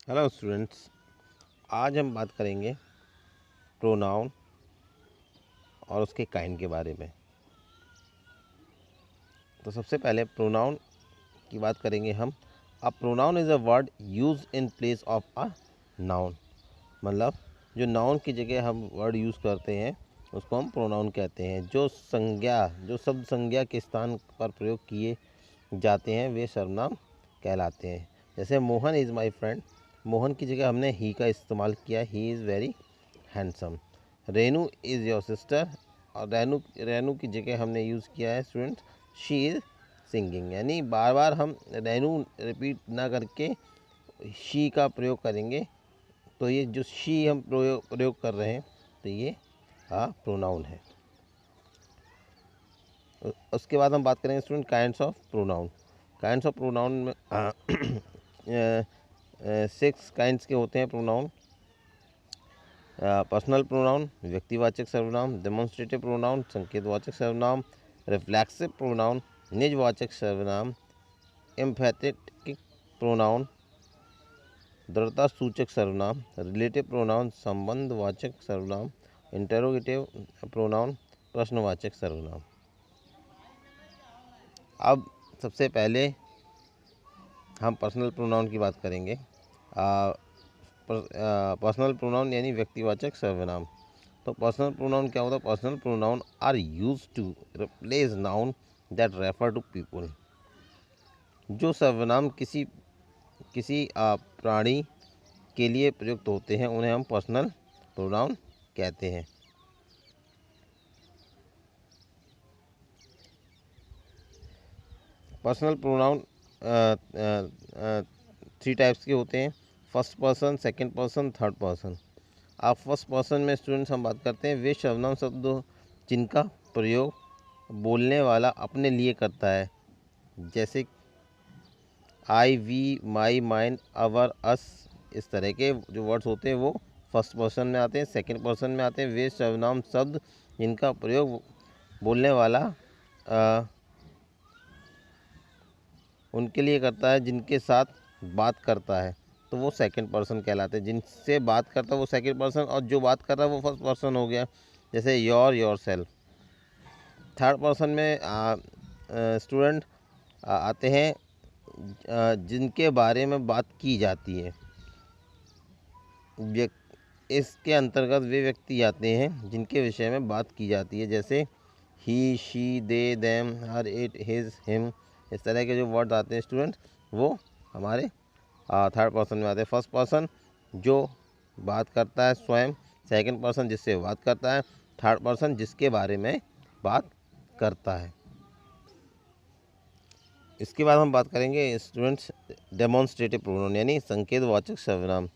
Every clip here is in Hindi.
हेलो स्टूडेंट्स, आज हम बात करेंगे प्रोनाउन और उसके काइंड के बारे में। तो सबसे पहले प्रोनाउन की बात करेंगे हम। A pronoun is a word use in place of a noun. मतलब जो नाउन की जगह हम वर्ड यूज़ करते हैं उसको हम प्रोनाउन कहते हैं। जो शब्द संज्ञा के स्थान पर प्रयोग किए जाते हैं वे सर्वनाम कहलाते हैं। जैसे Mohan is my friend, Mohan की जगह हमने ही का इस्तेमाल किया, he is very handsome. Renu is your sister, और रेनू की जगह हमने यूज़ किया है स्टूडेंट्स, शी इज़ सिंगिंग। यानी बार बार हम रेनू रिपीट ना करके शी का प्रयोग करेंगे। तो ये जो शी हम प्रयोग कर रहे हैं तो ये प्रोनाउन है। उसके बाद हम बात करेंगे student kinds of pronoun. Kinds of pronoun में 6 काइंड्स के होते हैं प्रोनाउन। पर्सनल प्रोनाउन व्यक्तिवाचक सर्वनाम, डेमोन्स्ट्रेटिव प्रोनाउन संकेतवाचक सर्वनाम, रिफ्लेक्सिव प्रोनाउन निजवाचक सर्वनाम, एम्फैटिक प्रोनाउन दृढ़ता सूचक सर्वनाम, रिलेटिव प्रोनाउन संबंधवाचक सर्वनाम, इंटरोगेटिव प्रोनाउन प्रश्नवाचक सर्वनाम। अब सबसे पहले हम पर्सनल प्रोनाउन की बात करेंगे। पर्सनल प्रोनाउन यानी व्यक्तिवाचक सर्वनाम। तो पर्सनल प्रोनाउन क्या होता है? Personal pronoun are use to replace noun that refer to people. जो सर्वनाम किसी प्राणी के लिए प्रयुक्त होते हैं उन्हें हम पर्सनल प्रोनाउन कहते हैं। पर्सनल प्रोनाउन 3 टाइप्स के होते हैं, first person, second person, third person. आप फर्स्ट पर्सन में स्टूडेंट्स हम बात करते हैं वे सर्वनाम शब्द जिनका प्रयोग बोलने वाला अपने लिए करता है। जैसे आई, वी, माई, माइन, अवर, अस, इस तरह के जो वर्ड्स होते हैं वो फर्स्ट पर्सन में आते हैं। सेकंड पर्सन में आते हैं वे सर्वनाम शब्द जिनका प्रयोग बोलने वाला उनके लिए करता है, जिनके साथ बात करता है तो वो सेकंड पर्सन कहलाते हैं। जिनसे बात करता है वो सेकंड पर्सन, और जो बात कर रहा है वो फर्स्ट पर्सन हो गया। जैसे योर सेल्फ। थर्ड पर्सन में स्टूडेंट आते हैं जिनके बारे में बात की जाती है। इसके अंतर्गत वे व्यक्ति आते हैं जिनके विषय में बात की जाती है। जैसे he, she, they, them, her, it, his, him, इस तरह के जो वर्ड आते हैं स्टूडेंट वो हमारे थर्ड पर्सन में आते हैं। फर्स्ट पर्सन जो बात करता है स्वयं, सेकंड पर्सन जिससे बात करता है, थर्ड पर्सन जिसके बारे में बात करता है। इसके बाद हम बात करेंगे स्टूडेंट्स डेमोन्स्ट्रेटिव प्रोनाउन यानी संकेतवाचक सर्वनाम।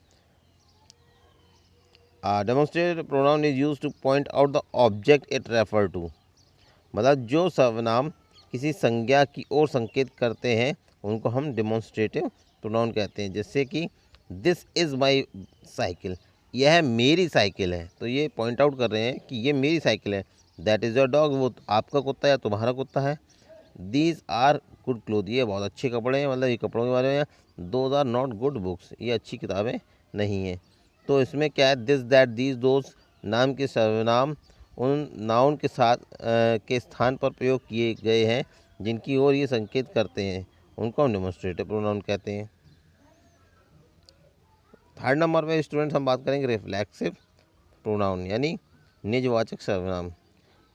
Demonstrative pronoun is use to point out the object it refer to. मतलब जो सर्वनाम किसी संज्ञा की ओर संकेत करते हैं उनको हम डेमोन्स्ट्रेटिव प्रोनाउन कहते हैं। जैसे कि दिस इज़ माई साइकिल, यह मेरी साइकिल है, तो ये पॉइंट आउट कर रहे हैं कि ये मेरी साइकिल है। दैट इज़ योर डॉग, वो आपका कुत्ता या तुम्हारा कुत्ता है। दीज आर गुड क्लोथ, ये बहुत अच्छे कपड़े हैं, मतलब ये कपड़ों के बारे में। Those are not good books, ये अच्छी किताबें नहीं हैं। तो इसमें क्या है, दिस, दैट, दीज, दोज नाम के सर्वनाम उन नाउन के साथ के स्थान पर प्रयोग किए गए हैं जिनकी ओर ये संकेत करते हैं, उनको हम डेमोन्स्ट्रेटिव प्रोनाउन कहते हैं। थर्ड नंबर पे स्टूडेंट्स हम बात करेंगे रिफ्लेक्सिव प्रोनाउन यानी निजवाचक सर्वनाम।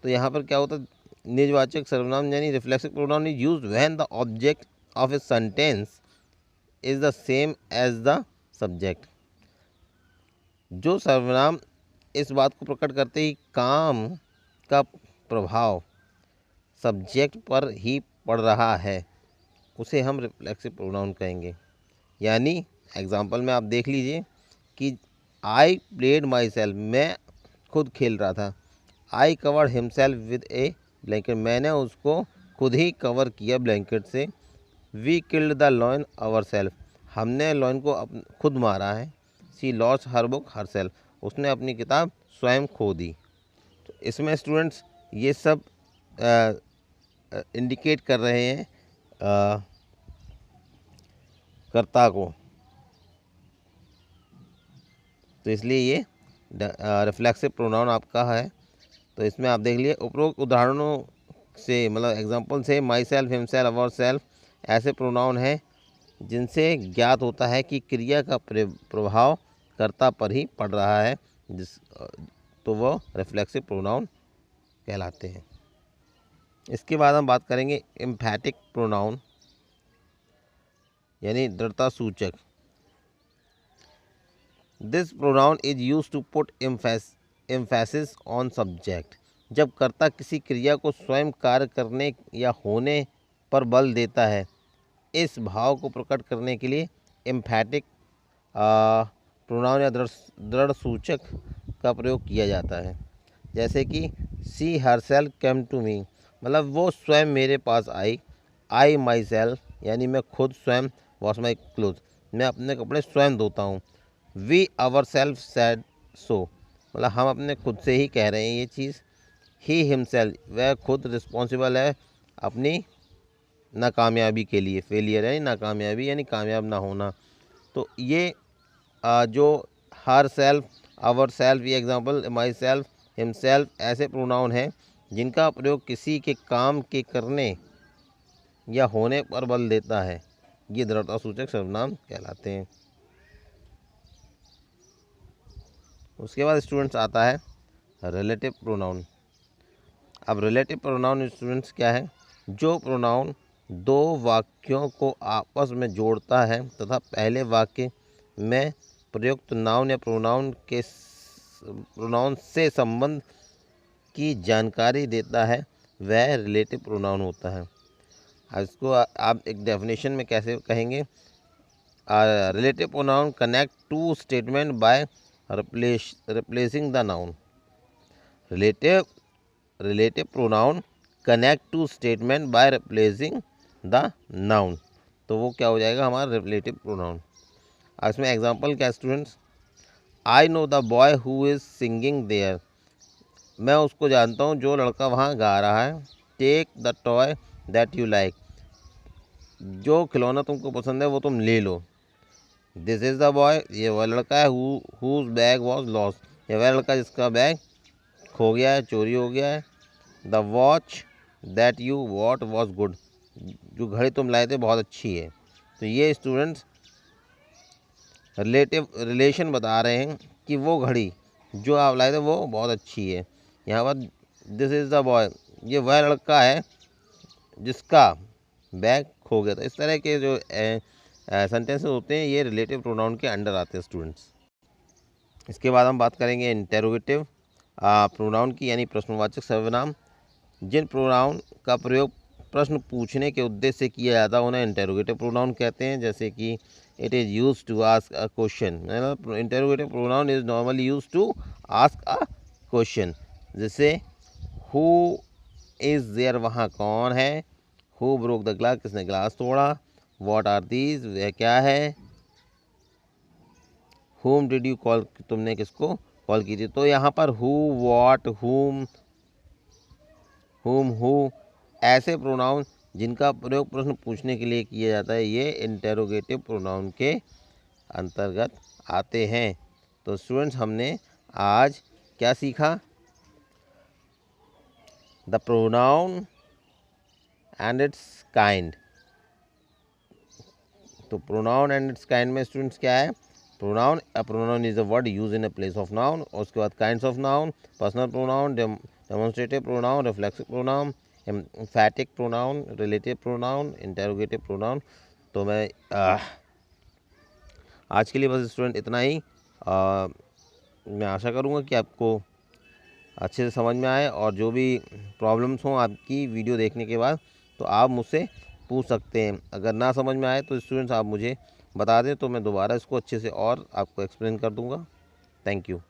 तो यहाँ पर क्या होता है, निजवाचक सर्वनाम यानी reflexive pronoun is used when the object of a sentence is the same as the subject. जो सर्वनाम इस बात को प्रकट करते ही काम का प्रभाव सब्जेक्ट पर ही पड़ रहा है उसे हम रिफ्लेक्सिव प्रोनाउन कहेंगे। यानी एग्जांपल में आप देख लीजिए कि आई प्लेड माई सेल्फ, मैं खुद खेल रहा था। I covered himself with a blanket, मैंने उसको खुद ही कवर किया ब्लैंकेट से। We killed the lion our self, हमने लॉयन को खुद मारा है। She lost her book herself, उसने अपनी किताब स्वयं खो दी। तो इसमें स्टूडेंट्स ये सब इंडिकेट कर रहे हैं कर्ता को। तो इसलिए ये रिफ्लेक्सिव प्रोनाउन आपका है। तो इसमें आप देख लिए उपरोक्त उदाहरणों से, मतलब एग्जांपल से, my self, himself, our self ऐसे प्रोनाउन हैं जिनसे ज्ञात होता है कि क्रिया का प्रभाव कर्ता पर ही पड़ रहा है, तो वो रिफ्लेक्सिव प्रोनाउन कहलाते हैं। इसके बाद हम बात करेंगे एम्फैटिक प्रोनाउन यानी दृढ़ता सूचक। This pronoun is use to put emphasis on subject. जब कर्ता किसी क्रिया को स्वयं कार्य करने या होने पर बल देता है, इस भाव को प्रकट करने के लिए एम्फैटिक प्रोनाउन या दृढ़ सूचक का प्रयोग किया जाता है। जैसे कि सी हरसेल्फ केम टू मी, मतलब वो स्वयं मेरे पास आई। आई माई सेल्फ यानी मैं खुद स्वयं, वॉश माई क्लोथ, मैं अपने कपड़े स्वयं धोता हूँ। We our self said so, मतलब हम अपने खुद से ही कह रहे हैं ये चीज़। ही हिमसेल्फ, वह खुद रिस्पॉन्सिबल है अपनी नाकामयाबी के लिए। फेलियर है नाकामयाबी यानी कामयाब ना होना। तो ये जो हर सेल्फ, आवर सेल्फ, ये एग्जांपल, माई सेल्फ, हिमसेल्फ ऐसे प्रोनाउन हैं जिनका प्रयोग किसी के काम के करने या होने पर बल देता है। ये दृढ़ता सूचक सर्वनाम कहलाते हैं। उसके बाद स्टूडेंट्स आता है रिलेटिव प्रोनाउन। अब रिलेटिव प्रोनाउन स्टूडेंट्स क्या है? जो प्रोनाउन दो वाक्यों को आपस में जोड़ता है तथा पहले वाक्य में प्रयुक्त नाउन या प्रोनाउन से संबंध की जानकारी देता है, वह रिलेटिव प्रोनाउन होता है। इसको आप एक डेफिनेशन में कैसे कहेंगे? Relative pronoun connect to statement by replacing the noun. Relative pronoun connect to statement by replacing the noun, तो वो क्या हो जाएगा हमारा रिलेटिव प्रोनाउन। इसमें एग्जांपल क्या students? I know the boy who is singing there, मैं उसको जानता हूँ जो लड़का वहाँ गा रहा है। Take the toy that you like, जो खिलौना तुमको पसंद है वो तुम ले लो। दिस इज़ द बॉय, ये वह लड़का है। हुज बैग वॉज लॉस्ट, ये वह लड़का जिसका बैग खो गया है, चोरी हो गया है। The watch that you what was good, जो घड़ी तुम लाए थे बहुत अच्छी है। तो ये स्टूडेंट्स रिलेशन बता रहे हैं कि वो घड़ी जो आप लाए थे वो बहुत अच्छी है। यहाँ पर दिस इज़ द बॉय, ये वह लड़का है जिसका बैग खो गया था। इस तरह के जो सेंटेंसेस होते हैं ये रिलेटिव प्रोनाउन के अंडर आते हैं स्टूडेंट्स। इसके बाद हम बात करेंगे इंटेरोगेटिव प्रोनाउन की, यानी प्रश्नवाचक सर्वनाम। जिन प्रोनाउन का प्रयोग प्रश्न पूछने के उद्देश्य से किया जाता है उन्हें इंटेरोगेटिव प्रोनाउन कहते हैं। जैसे कि it is use to ask a question, मतलब interrogative pronoun is normally use to ask a question. जैसे हु इज़ देयर, वहाँ कौन है। हु ब्रोक द ग्लास, किसने ग्लास तोड़ा। व्हाट आर दीज, वह क्या है। हुम डिड यू कॉल, तुमने किसको कॉल की थी। तो यहाँ पर हु, व्हाट, हुम, हु ऐसे प्रोनाउन जिनका प्रयोग प्रश्न पूछने के लिए किया जाता है ये इंटेरोगेटिव प्रोनाउन के अंतर्गत आते हैं। तो स्टूडेंट्स हमने आज क्या सीखा? The pronoun and it's kind. तो प्रोनाउन एंड इट्स काइंड में स्टूडेंट्स क्या है? Pronoun, a pronoun is a word use in a place of noun. और उसके बाद kinds of noun, personal pronoun, demonstrative pronoun, reflexive pronoun, एम्फैटिक pronoun, relative pronoun, interrogative pronoun. तो मैं आज के लिए बस स्टूडेंट इतना ही। मैं आशा करूँगा कि आपको अच्छे से समझ में आए, और जो भी प्रॉब्लम्स हों आपकी वीडियो देखने के बाद तो आप मुझसे पूछ सकते हैं। अगर ना समझ में आए तो स्टूडेंट्स आप मुझे बता दें, तो मैं दोबारा इसको अच्छे से और आपको एक्सप्लेन कर दूँगा। Thank you.